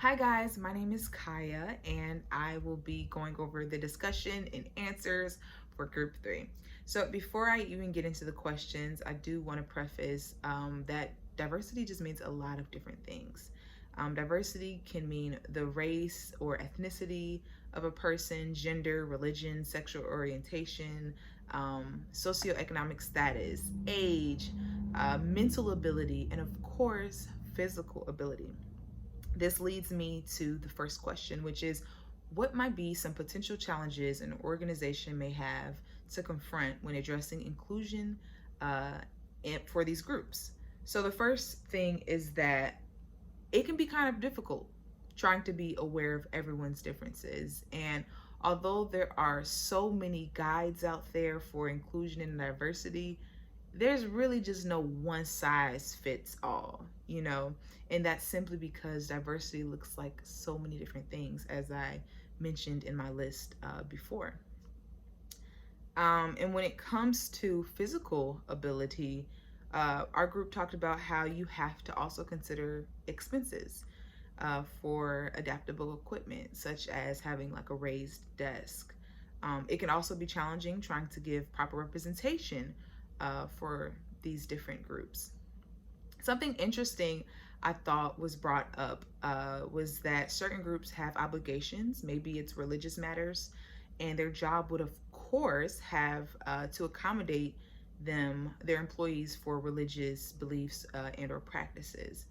Hi guys, my name is Kaya and I will be going over the discussion and answers for group 3. So before I even get into the questions, I do want to preface that diversity just means a lot of different things. Diversity can mean the race or ethnicity of a person, gender, religion, sexual orientation, socioeconomic status, age, mental ability, and of course, physical ability. This leads me to the first question, which is what might be some potential challenges an organization may have to confront when addressing inclusion for these groups? So, the first thing is that it can be kind of difficult trying to be aware of everyone's differences. And although there are so many guides out there for inclusion and diversity, there's really just no one size fits all, and that's simply because diversity looks like so many different things, as I mentioned in my list before. And when it comes to physical ability, our group talked about how you have to also consider expenses for adaptable equipment, such as having like a raised desk. It can also be challenging trying to give proper representation for these different groups. Something interesting I thought was brought up was that certain groups have obligations. Maybe it's religious matters, and their job would, of course, have to accommodate their employees for religious beliefs and/or practices.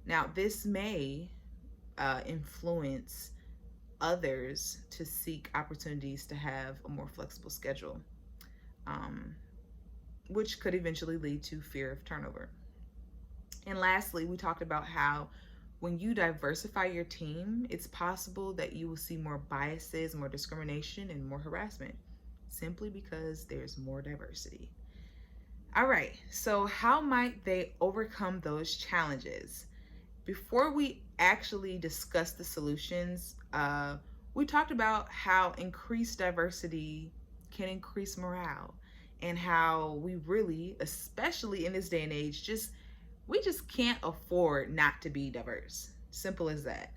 Now, this may influence others to seek opportunities to have a more flexible schedule, um, which could eventually lead to fear of turnover. And lastly, we talked about how when you diversify your team, it's possible that you will see more biases, more discrimination, and more harassment simply because there's more diversity. All right, so how might they overcome those challenges? Before we actually discuss the solutions, we talked about how increased diversity can increase morale and how we really, especially in this day and age, we just can't afford not to be diverse. Simple as that.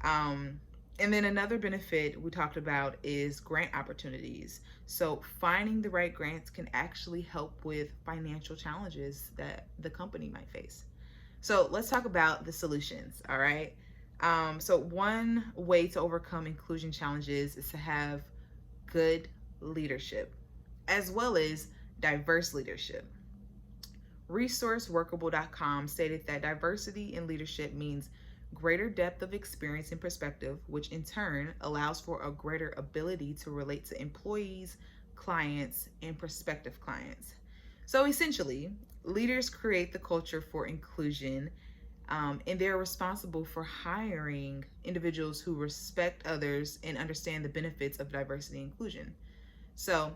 And then another benefit we talked about is grant opportunities. So finding the right grants can actually help with financial challenges that the company might face. So let's talk about the solutions, all right? So one way to overcome inclusion challenges is to have good leadership, as well as diverse leadership. ResourceWorkable.com stated that diversity in leadership means greater depth of experience and perspective, which in turn allows for a greater ability to relate to employees, clients, and prospective clients. So essentially, leaders create the culture for inclusion, and they're responsible for hiring individuals who respect others and understand the benefits of diversity and inclusion. So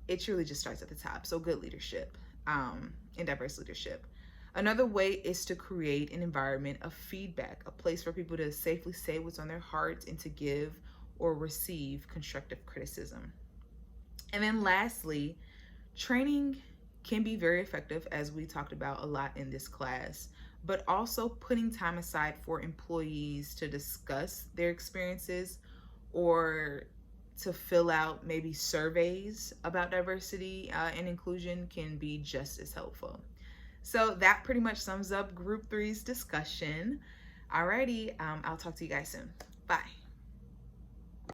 it truly just starts at the top. So good leadership and diverse leadership. Another way is to create an environment of feedback, a place for people to safely say what's on their hearts and to give or receive constructive criticism. And then lastly, training can be very effective, as we talked about a lot in this class, but also putting time aside for employees to discuss their experiences or to fill out maybe surveys about diversity and inclusion can be just as helpful. So that pretty much sums up Group 3's discussion. Alrighty, I'll talk to you guys soon. Bye.